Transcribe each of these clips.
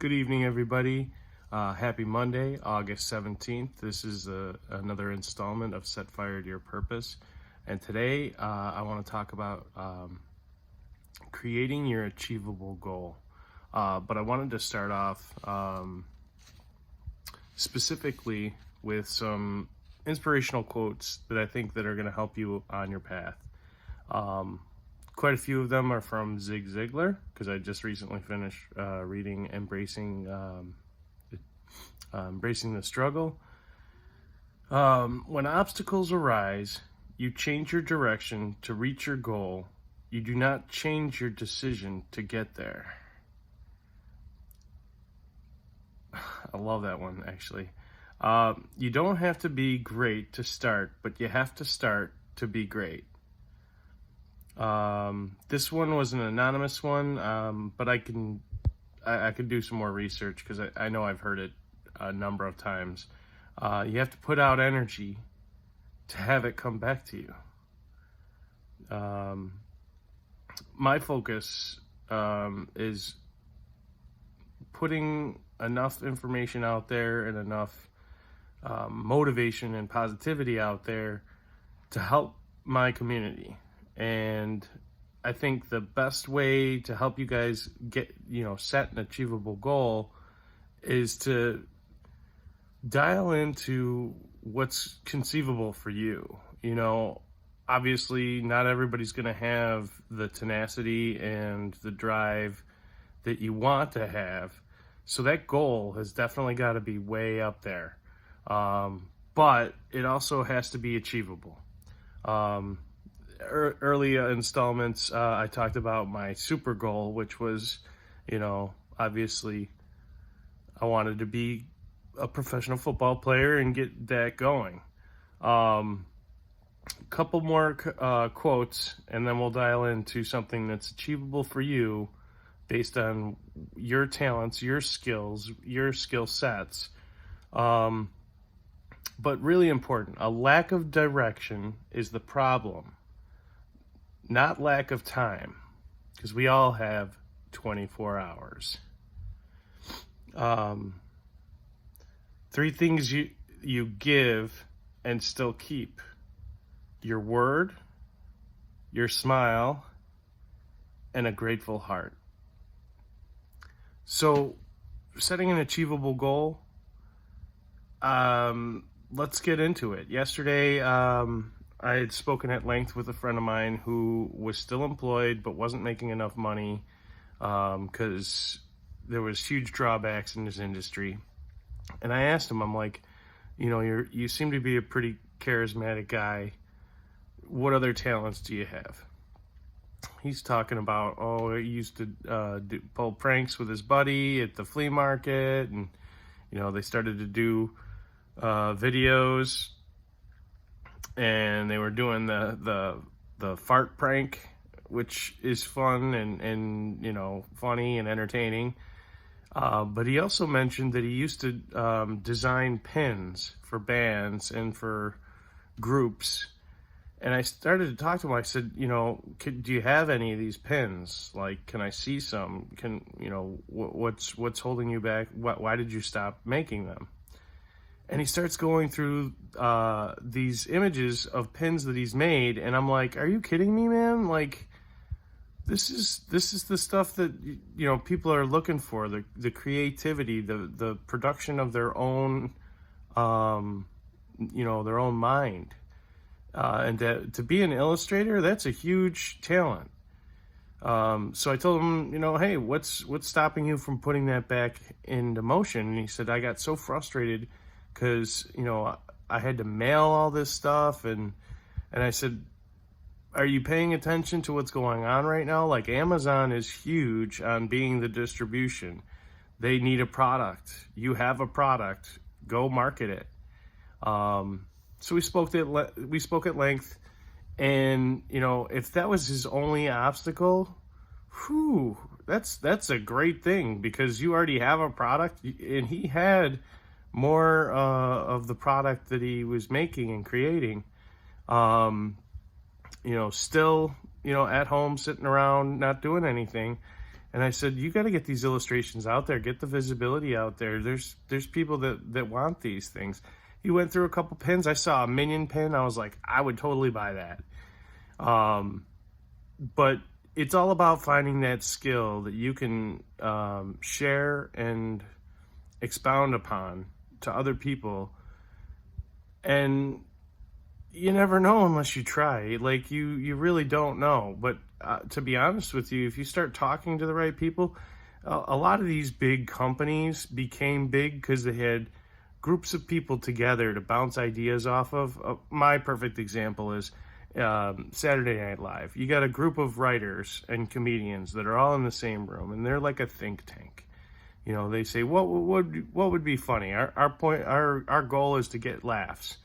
Good evening, everybody. Happy Monday, August 17th. This is another installment of Set Fire to Your Purpose. And today I want to talk about creating your achievable goal. But I wanted to start off specifically with some inspirational quotes that I think that are going to help you on your path. Quite a few of them are from Zig Ziglar, because I just recently finished reading Embracing the Struggle. When obstacles arise, you change your direction to reach your goal. You do not change your decision to get there. I love that one, actually. You don't have to be great to start, but you have to start to be great. This one was an anonymous one, but I could do some more research because I know I've heard it a number of times. You have to put out energy to have it come back to you. My focus is putting enough information out there and enough motivation and positivity out there to help my community. And I think the best way to help you guys get, set an achievable goal is to dial into what's conceivable for you. Obviously not everybody's going to have the tenacity and the drive that you want to have. So that goal has definitely got to be way up there. But it also has to be achievable. Early installments, I talked about my super goal, which was, obviously I wanted to be a professional football player and get that going. Couple more quotes, and then we'll dial into something that's achievable for you based on your talents, your skills, your skill sets. But really important, a lack of direction is the problem, not lack of time, because we all have 24 hours. 3 things you give and still keep: your word, your smile, and a grateful heart. So, setting an achievable goal, let's get into it. Yesterday, I had spoken at length with a friend of mine who was still employed but wasn't making enough money because there was huge drawbacks in this industry. And I asked him, I'm like, you seem to be a pretty charismatic guy. What other talents do you have? He's talking about, he used to pull pranks with his buddy at the flea market, and they started to do videos, and they were doing the fart prank, which is fun and funny and entertaining. But he also mentioned that he used to design pins for bands and for groups. And I started to talk to him. I said, do you have any of these pins? Like, can I see some? What's holding you back? Why did you stop making them? And he starts going through these images of pins that he's made, and I'm like, are you kidding me, man? Like, this is the stuff that people are looking for, the creativity, the production of their own their own mind. And to be an illustrator, that's a huge talent. So I told him, hey, what's stopping you from putting that back into motion? And he said, I got so frustrated because, I had to mail all this stuff. And I said, are you paying attention to what's going on right now? Like, Amazon is huge on being the distribution. They need a product. You have a product. Go market it. So we spoke at length, and if that was his only obstacle, that's a great thing, because you already have a product, and he had more of the product that he was making and creating. Still at home sitting around not doing anything. And I said, you got to get these illustrations out there, get the visibility out there. There's people that want these things. He went through a couple pins. I saw a Minion pin. I was like, I would totally buy that. But it's all about finding that skill that you can share and expound upon to other people. And you never know unless you try. Like, you really don't know. But to be honest with you, if you start talking to the right people, a lot of these big companies became big because they had groups of people together to bounce ideas off of. My perfect example is Saturday Night Live. You got a group of writers and comedians that are all in the same room, and they're like a think tank. You know, they say, what would be funny? Our goal is to get laughs.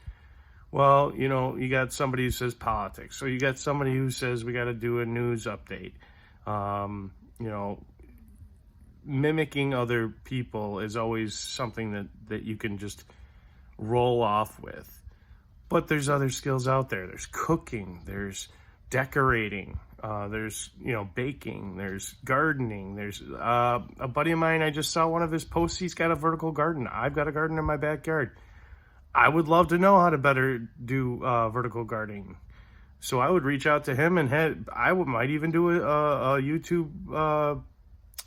Well, you know, you got somebody who says politics. So you got somebody who says we got to do a news update. You know, mimicking other people is always something that you can just roll off with. But there's other skills out there. There's cooking, there's decorating, there's, you know, baking, there's gardening. There's a buddy of mine, I just saw one of his posts. He's got a vertical garden. I've got a garden in my backyard. I would love to know how to better do vertical gardening. So I would reach out to him, and might even do a YouTube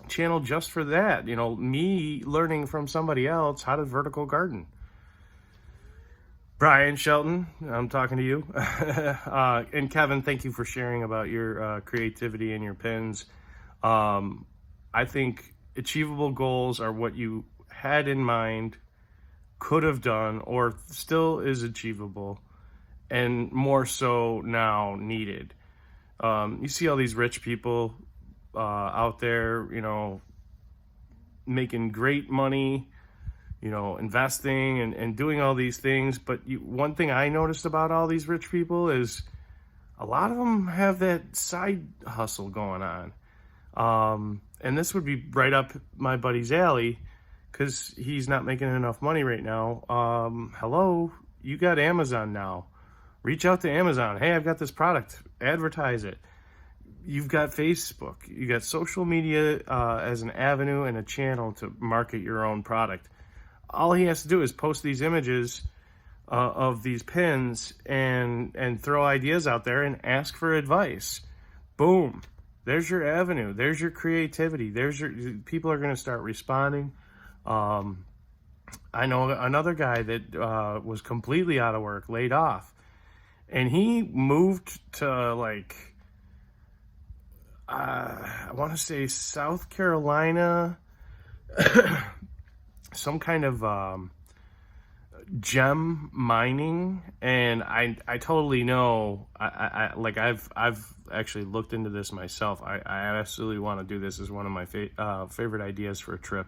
channel just for that. You know, me learning from somebody else how to vertical garden. Brian Shelton, I'm talking to you. And Kevin, thank you for sharing about your creativity and your pins. I think achievable goals are what you had in mind, could have done, or still is achievable, and more so now needed. You see all these rich people out there, you know, making great money, you know, investing and doing all these things. But one thing I noticed about all these rich people is a lot of them have that side hustle going on. And this would be right up my buddy's alley, because he's not making enough money right now. Hello, you got Amazon now. Reach out to Amazon. Hey, I've got this product. Advertise it. You've got Facebook. You got social media as an avenue and a channel to market your own product. All he has to do is post these images of these pins and throw ideas out there and ask for advice. Boom. There's your avenue. There's your creativity. People are going to start responding. I know another guy that was completely out of work, laid off, and he moved to, like, I want to say South Carolina, some kind of gem mining. And I totally know, I've actually looked into this myself. I absolutely want to do this as one of my favorite ideas for a trip,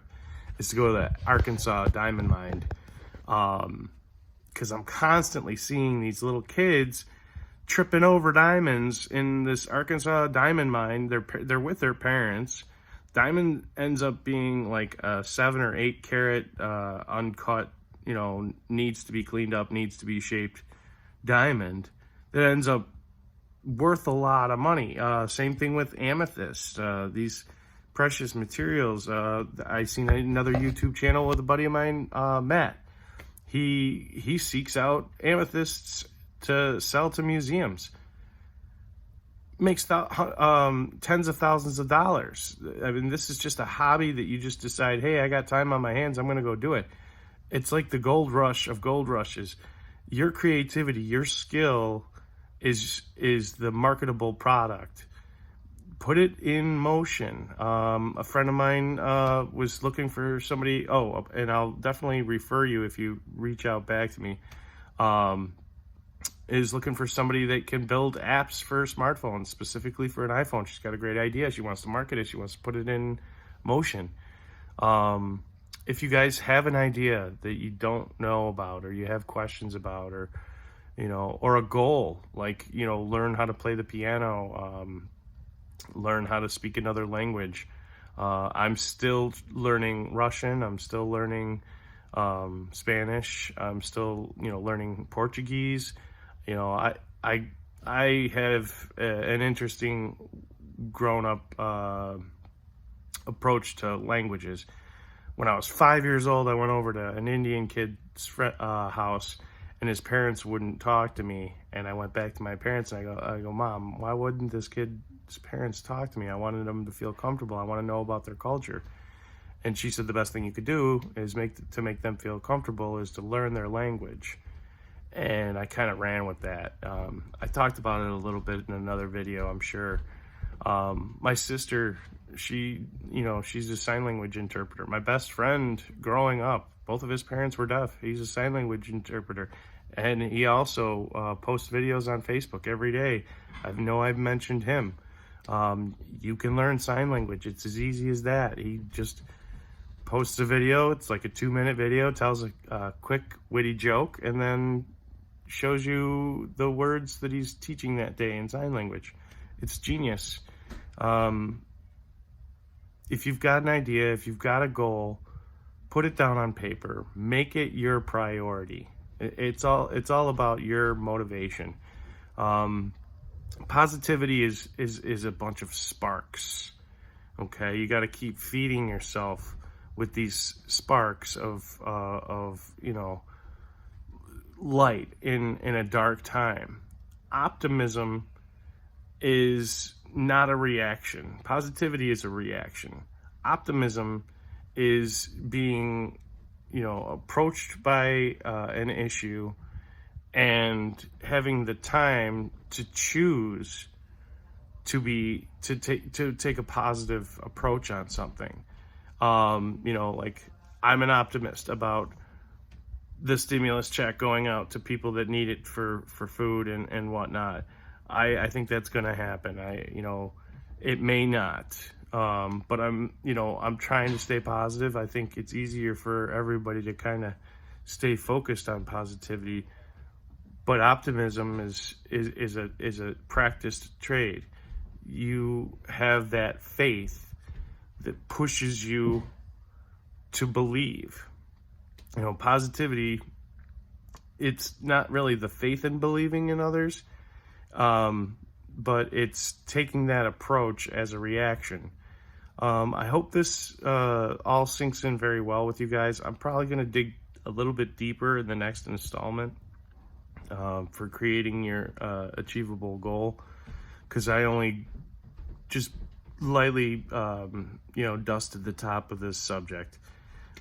is to go to the Arkansas diamond mine, because I'm constantly seeing these little kids tripping over diamonds in this Arkansas diamond mine. They're with their parents. Diamond ends up being like a 7 or 8 carat uncut, you know, needs to be cleaned up, needs to be shaped diamond that ends up worth a lot of money. Same thing with amethyst. These precious materials. I seen another YouTube channel with a buddy of mine, Matt. He seeks out amethysts to sell to museums. Makes tens of thousands of dollars. I mean, this is just a hobby that you just decide, hey, I got time on my hands, I'm going to go do it. It's like the gold rush of gold rushes. Your creativity, your skill is the marketable product. Put it in motion. A friend of mine was looking for somebody. And I'll definitely refer you if you reach out back to me. Is looking for somebody that can build apps for smartphones, specifically for an iPhone. She's got a great idea. She wants to market it. She wants to put it in motion. If you guys have an idea that you don't know about, or you have questions about, or, you know, or a goal, like, you know, learn how to play the piano, learn how to speak another language. I'm still learning Russian. I'm still learning Spanish. I'm still, you know, learning Portuguese. You know, I have an interesting grown up approach to languages. When I was 5 years old, I went over to an Indian kid's house, and his parents wouldn't talk to me. And I went back to my parents, and I go, Mom, why wouldn't this kid's parents talk to me? I wanted them to feel comfortable. I want to know about their culture. And she said the best thing you could do is to make them feel comfortable is to learn their language. And I kind of ran with that. I talked about it a little bit in another video, I'm sure. My sister, she's a sign language interpreter. My best friend growing up, both of his parents were deaf. He's a sign language interpreter. And he also posts videos on Facebook every day. I know I've mentioned him. You can learn sign language. It's as easy as that. He just posts a video. It's like a 2-minute video, tells a quick, witty joke, and then shows you the words that he's teaching that day in sign language. It's genius. If you've got an idea, if you've got a goal, put it down on paper. Make it your priority. It's all about your motivation. Positivity is a bunch of sparks. Okay, you got to keep feeding yourself with these sparks of light in a dark time. Optimism is not a reaction. Positivity is a reaction. Optimism is being, approached by an issue and having the time to choose to take a positive approach on something. Like I'm an optimist about the stimulus check going out to people that need it for food and whatnot. I think that's going to happen. It may not, but I'm trying to stay positive. I think it's easier for everybody to kind of stay focused on positivity, but optimism is a practiced trade. You have that faith that pushes you to believe. Positivity, it's not really the faith in believing in others, but it's taking that approach as a reaction. I hope this all sinks in very well with you guys. I'm probably going to dig a little bit deeper in the next installment for creating your achievable goal, because I only just lightly dusted the top of this subject.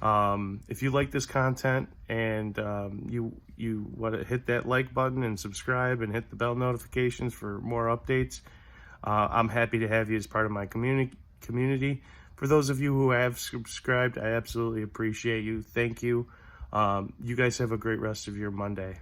If you like this content and you want to hit that like button and subscribe and hit the bell notifications for more updates, I'm happy to have you as part of my community. For those of you who have subscribed, I absolutely appreciate you. Thank you. You guys have a great rest of your Monday.